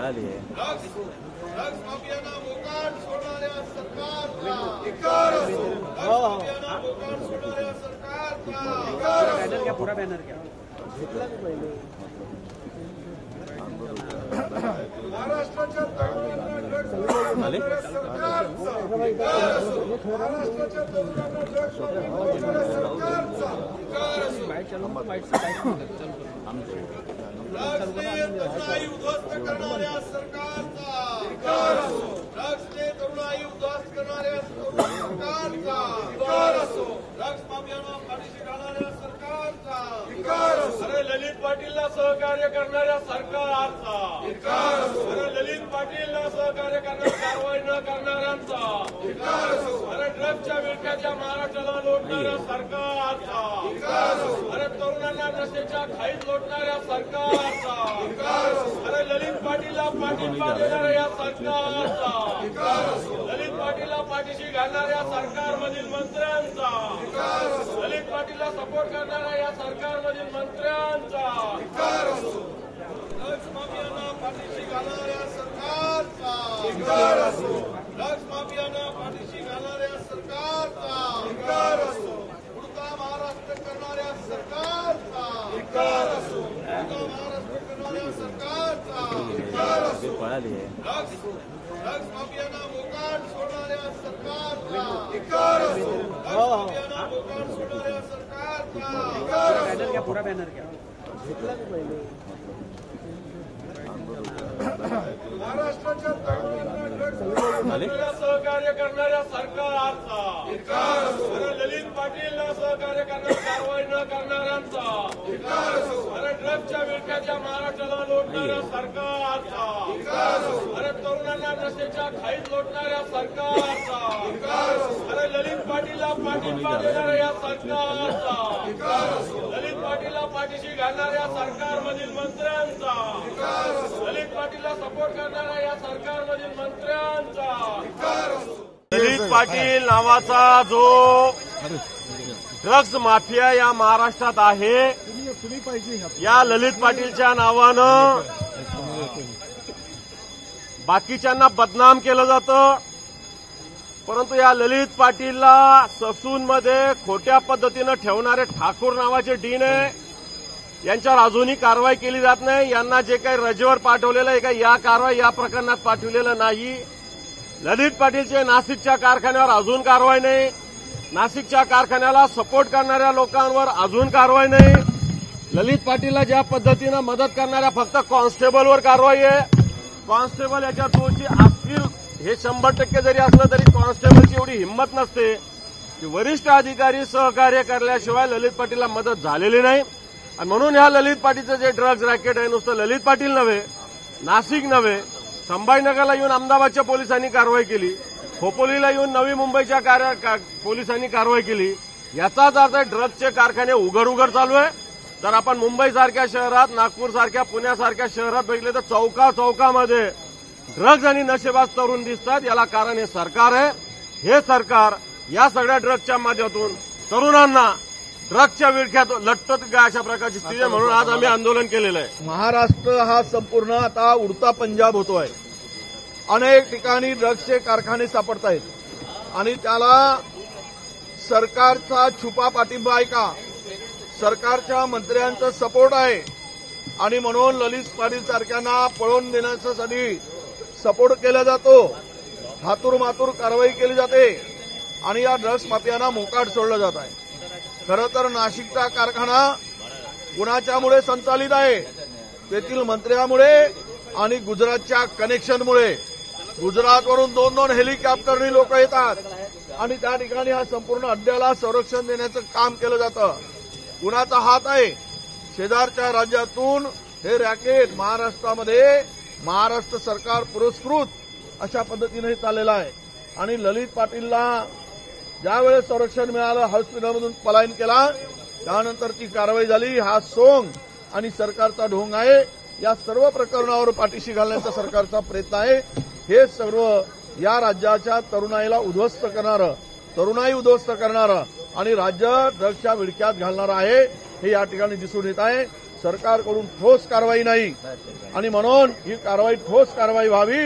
पळाली आहे. ड्रग्स माफियांना मोकाट सोडणाऱ्या सरकारचा धिक्कार असो. ड्रग्स माफियांना मोकाट सोडणाऱ्या सरकारचा धिक्कार असो. बॅनर घ्या, पुरा बॅनर घ्या. महाराष्ट्राच्या तरुणांना ड्रग्स सोडणाऱ्या सरकारचा धिक्कार असो. महाराष्ट्राच्या तरुणांना ड्रग्स सोडणाऱ्या सरकारचा धिक्कार असो. ड्रग्सने तरुणाई उद्ध्वस्त करणाऱ्या सरकारचा धिक्कार असो. ड्रग्सने तरुणाई उद्ध्वस्त करणाऱ्या सरकारचा धिक्कार असो. ड्रग्स माफियांना पाठीशी घालणाऱ्या सरकारचा धिक्कार असो. अरे ललित पाटीलला सहकार्य करणाऱ्या सरकारचा धिक्कार असो. अरे ललित पाटीलला सहकार्य करणाऱ्या कारवाई न करणाऱ्यांचा धिक्कार असो. अरे ड्रग्सच्या विळख्याच्या महाराष्ट्राला लोटणाऱ्या सरकारचा धिक्कार असो. अरे तरुणांना नशेच्या खाईत लोटणाऱ्या सरकारचा धिक्कार असो. अरे ललित पाटीलला पाठिंबा देणाऱ्या या सरकारचा धिक्कार असो. ललित पाटीलला पाठीशी घालणाऱ्या सरकारमधील मंत्र्यांचा धिक्कार असो. ललित पाटीलला सपोर्ट करणाऱ्या या सरकारमधील मंत्र्यांचा धिक्कार असो. ड्रग्स माफियांना पाठीशी घालणाऱ्या सरकारचा धिक्कार असो. ड्रग्स माफियांना पाठीशी घालणाऱ्या सरकारचा धिक्कार असो. उडता महाराष्ट्र करणाऱ्या सरकारचा धिक्कार असो. उडता महाराष्ट्र करणाऱ्या सरकारचा धिक्कार असो. पळाली आहे. ड्रग्स माफियांना मोकाट सोडणाऱ्या सरकारचा धिक्कार असो. ड्रग्स माफियांना मोकाट सोडणाऱ्या सरकारचा धिक्कार असो. बॅनर घ्या, पुरा बॅनर घ्या. महाराष्ट्राच्या तरुणांना ड्रग्स सहकार्य करणाऱ्या सरकारचा धिक्कार असो. अरे ललित पाटीलला सहकार्य करणाऱ्या कारवाई न करणाऱ्यांचा धिक्कार असो. अरे ड्रग्सच्या विळख्याच्या महाराष्ट्राला लोटणाऱ्या सरकारचा धिक्कार असो. अरे तरुणांना नशेच्या खाईत लोटणाऱ्या सरकारचा धिक्कार असो. अरे ललित पाटीलला पाठिंबा देणाऱ्या या सरकारचा धिक्कार असो. ललित पाटीलला पाठीशी घालणाऱ्या सरकारमधील मंत्र्यांचा धिक्कार असो. ललित पाटीलला सपोर्ट करणाऱ्या या सरकारमधील मंत्र्यांचा धिक्कार असो. ललित पाटील नावाचा जो ड्रग्ज माफिया या महाराष्ट्रात आहे, या ललित पाटीलच्या नावानं बाकीच्यांना बदनाम केलं जातं. परंतु या ललित पाटीलला ससूनमध्ये खोट्या पद्धतीनं ठेवणारे ठाकूर नावाचे डीन आहे, यांच्यावर अजूनही कारवाई केली जात नाही. यांना जे काही रजेवर पाठवलेलं आहे का या कारवाई या प्रकरणात पाठवलेलं नाही. ललित पाटीलचे नाशिकच्या कारखान्यावर अजून कारवाई नाही. नाशिकच्या कारखान्याला सपोर्ट करणाऱ्या लोकांवर अजून कारवाई नाही. ललित पाटीलला ज्या पद्धतीनं मदत करणाऱ्या फक्त कॉन्स्टेबलवर कारवाई आहे. कॉन्स्टेबल याच्यात दोषी असतील हे 100% जरी असलं तरी कॉन्स्टेबलची एवढी हिंमत नसते की वरिष्ठ अधिकारी सहकार्य करल्याशिवाय ललित पाटीलला मदत झालेली नाही. आणि म्हणून ह्या ललित पाटीलचं जे ड्रग्ज रॅकेट आहे, नुसतं ललित पाटील नव्हे, नाशिक नव्हे, संभाजीनगरला येऊन अहमदाबादच्या पोलिसांनी कारवाई केली, खोपोलीला येऊन नवी मुंबईच्या पोलिसांनी कारवाई केली. याचाच अर्थ ड्रग्जचे कारखाने उघड उघड चालू आहे. जर आपण मुंबईसारख्या शहरात, नागपूरसारख्या, पुण्यासारख्या शहरात बघितले तर चौकामध्ये ड्रग्ज आणि नशेबाज तरुण दिसतात. याला कारण हे सरकार आहे. हे सरकार या सगळ्या ड्रग्जच्या माध्यमातून तरुणांना ड्रग्जच्या विळख्यात लटत का अशा प्रकारची स्थिती आहे. म्हणून आज आम्ही आंदोलन केलेलं आहे. महाराष्ट्र हा संपूर्ण आता उडता पंजाब होतोय. अनेक ठिकाणी ड्रग्सचे कारखाने सापडत आहेत आणि त्याला सरकारचा छुपा पाठिंबा आहे का, सरकारच्या मंत्र्यांचा सपोर्ट आहे. आणि म्हणून ललित पाटील सारख्यांना पळवून देण्यासाठी सपोर्ट केला जातो. हातूर कारवाई केली जाते आणि या ड्रग्स माफियांना मोकाट सोडलं जात आहे. खरं तर नाशिकचा कारखाना कुणाच्यामुळे संचालित आहे, तेथील मंत्र्यामुळे आणि गुजरातच्या कनेक्शनमुळे. गुजरातवरून 2-2 हेलिकॉप्टरनी लोक येतात आणि त्या ठिकाणी हा संपूर्ण अड्ड्याला संरक्षण देण्याचं काम केलं जातं. कुणाचा हात आहे? शेजारच्या राज्यातून हे रॅकेट महाराष्ट्रामध्ये महाराष्ट्र सरकार पुरस्कृत अशा पद्धतीने हे चाललेलं आहे. आणि ललित पाटीलला ज्यावेळेस संरक्षण मिळालं, हॉस्पिटलमधून पलायन केला, त्यानंतर ती कारवाई झाली. हा सोंग आणि सरकारचा ढोंग आहे. या सर्व प्रकरणावर पाठीशी घालण्याचा सरकारचा प्रयत्न आहे. हे सर्व या राज्याच्या तरुणाईला उद्ध्वस्त करणारं, तरुणाई उद्ध्वस्त करणारं आणि राज्य ड्रग्सच्या विळख्यात घालणारं आहे, हे या ठिकाणी दिसून येत आहे. सरकारकडून ठोस कारवाई नाही आणि म्हणून ही कारवाई ठोस कारवाई व्हावी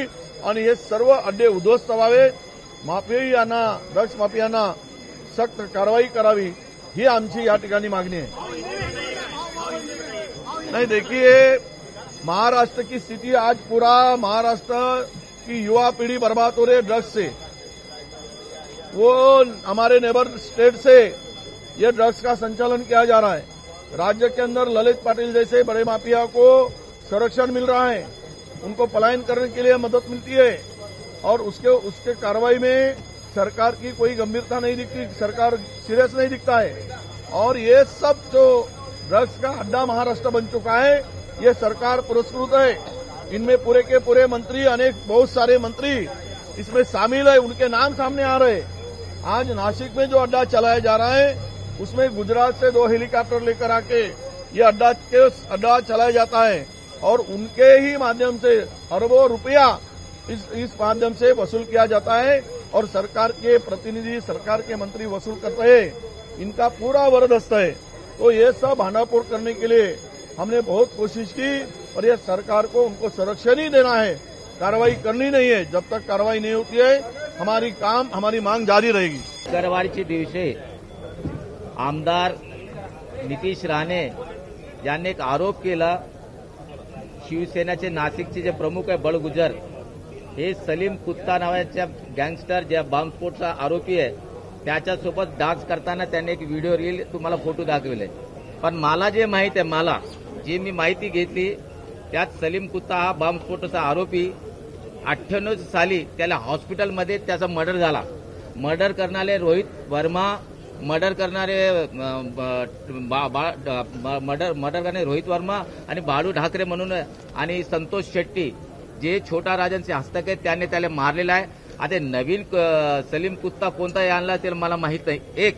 आणि हे सर्व अड्डे उद्ध्वस्त व्हावे, माफियांना ड्रग्स माफियांना सक्त कारवाई करावी, ही आमची या ठिकाणी मागणी है। नहीं देखिए, महाराष्ट्र की स्थिति आज पूरा महाराष्ट्र की युवा पीढ़ी बर्बाद हो रही है ड्रग्स से। वो हमारे नेबर स्टेट से ये ड्रग्स का संचालन किया जा रहा है। राज्य के अंदर ललित पाटिल जैसे बड़े माफिया को संरक्षण मिल रहा है, उनको पलायन करने के लिए मदद मिलती है और उसके कार्रवाई में सरकार की कोई गंभीरता नहीं दिखती, सरकार सीरियस नहीं दिखता है। और ये सब जो ड्रग्स का अड्डा महाराष्ट्र बन चुका है, ये सरकार पुरस्कृत है। इनमें पूरे के पूरे मंत्री, बहुत सारे मंत्री इसमें शामिल है, उनके नाम सामने आ रहे हैं। आज नासिक में जो अड्डा चलाया जा रहा है, उसमें गुजरात से 2 हेलीकॉप्टर लेकर आके ये अड्डा चलाया जाता है और उनके ही माध्यम से अरबों रुपया इस माध्यम से वसूल किया जाता है और सरकार के प्रतिनिधि, सरकार के मंत्री वसूल करते हैं। इनका पूरा वरदस्त है। तो ये सब भांडाफोड़ करने के लिए हमने बहुत कोशिश की और ये सरकार को उनको संरक्षण ही देना है, कार्रवाई करनी नहीं है। जब तक कार्रवाई नहीं होती है, हमारी मांग जारी रहेगी। शुक्रवारच्या दिवशी आमदार नितीश राणे यांनी एक आरोप केला, शिवसेनेचे नाशिकचे जे प्रमुख आहे बळगुजर, हे सलीम कुत्ता नावाच्या गँगस्टर ज्या बॉम्बस्फोटचा आरोपी आहे, त्याच्यासोबत डान्स करताना त्यांनी एक व्हिडिओ रील तुम्हाला फोटो दाखवले। पण मला जे माहिती आहे, जी मी माहिती घेतली त्यात सलीम कुत्ता हा बॉम्बस्फोटाचा आरोपी 98 साली त्याला हॉस्पिटलमध्ये त्याचा मर्डर झाला। मर्डर करणारे रोहित वर्मा, मर्डर करणारे रोहित वर्मा आणि बाळू ढाकरे म्हणून आणि संतोष शेट्टी जे छोटा राजांचे हस्तक आहेत, त्यांनी त्याला मारलेला आहे। आता नवीन सलीम कुत्ता कोणता आणला ते मला माहित नाही। एक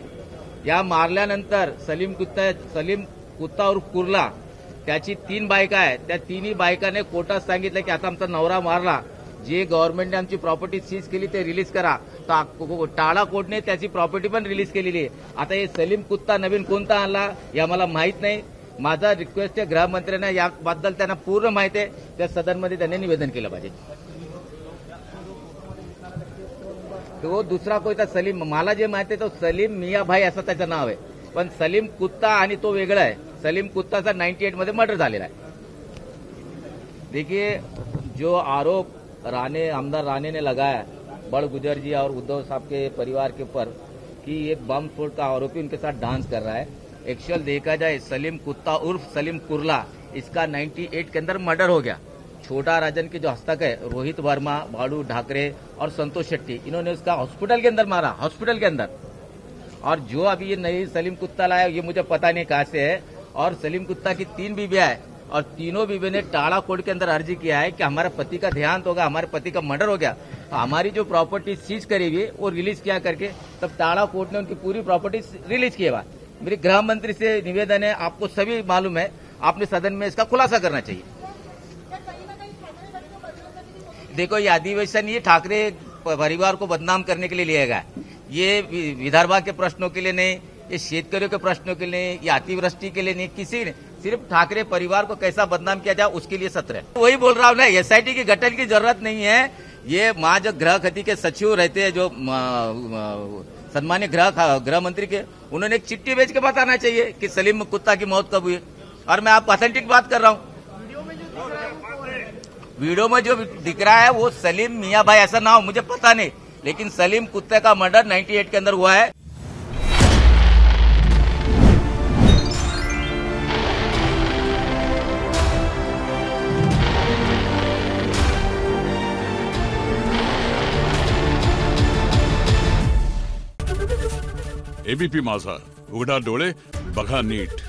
या मारल्यानंतर सलीम कुत्ता और कुर्ला त्याची 3 बायका आहे, त्या तिन्ही बायकाने कोर्टात सांगितलं की आता आमचा नवरा मारला, जे गव्हर्नमेंटने आमची प्रॉपर्टी सीज केली ते रिलीज करा। तर टाळा कोर्टने त्याची प्रॉपर्टी पण रिलीज केलेली आहे। आता हे सलीम कुत्ता नवीन कोणता आणला हे मला माहित नाही। माझा रिक्वेस्ट आहे गृहमंत्र्यांना, याबद्दल त्यांना पूर्ण माहिती आहे, त्या सदनमध्ये त्यांनी निवेदन केलं पाहिजे। तो दुसरा कोणता सलीम, मला जे माहिती आहे तो सलीम मियाभाई असं त्याचं नाव आहे, पण सलीम कुत्ता आणि तो वेगळा आहे। सलीम कुत्ताचा 98 मध्ये मर्डर झालेला आहे। देखिए, जो आरोप आमदार राणे ने लगाया बड़गुजर जी और उद्धव साहब के परिवार के ऊपर कि ये बम स्फोट का आरोपी उनके साथ डांस कर रहा है, एक्चुअल देखा जाए सलीम कुत्ता उर्फ सलीम कुर्ला, इसका 98 के अंदर मर्डर हो गया। छोटा राजन के जो हस्तक है रोहित वर्मा, बाळू ढाकरे और संतोष शेट्टी, इन्होंने उसका हॉस्पिटल के अंदर मारा, हॉस्पिटल के अंदर। और जो अभी ये नई सलीम कुत्ता लाया, ये मुझे पता नहीं कहां से है। और सलीम कुत्ता की 3 बीवियां है और तीनों बीवी ने टाड़ा कोर्ट के अंदर अर्जी किया है कि हमारे पति का देहांत होगा, हमारे पति का मर्डर हो गया, तो हमारी जो प्रॉपर्टी सीज करी हुई वो रिलीज किया करके, तब टाड़ा कोर्ट ने उनकी पूरी प्रॉपर्टी रिलीज किया। मेरी गृह मंत्री से निवेदन है, आपको सभी मालूम है, आपने सदन में इसका खुलासा करना चाहिए। देखो, ये अधिवेशन ये ठाकरे परिवार को बदनाम करने के लिए लिया गया है। ये विदर्भा के प्रश्नों के लिए नहीं, ये शेतकरियों के प्रश्नों के लिए, ये अतिवृष्टि के लिए नहीं, किसी ने सिर्फ ठाकरे परिवार को कैसा बदनाम किया जाए उसके लिए सत्र है। वही बोल रहा हूं ना, एसआईटी की गठन की जरूरत नहीं है। ये जो गृह खती के सचिव रहते हैं, जो सम्मान्य गृह मंत्री के, उन्होंने एक चिट्ठी भेज के बताना चाहिए कि सलीम कुत्ता की मौत कब हुई। और मैं आपको ऑथेंटिक बात कर रहा हूं, वीडियो में जो दिख रहा है वो सलीम मियां भाई ऐसा नाम मुझे पता नहीं, लेकिन सलीम कुत्ते का मर्डर 98 के अंदर हुआ है। एबीपी माझा, उघडा डोळे बघा नीट।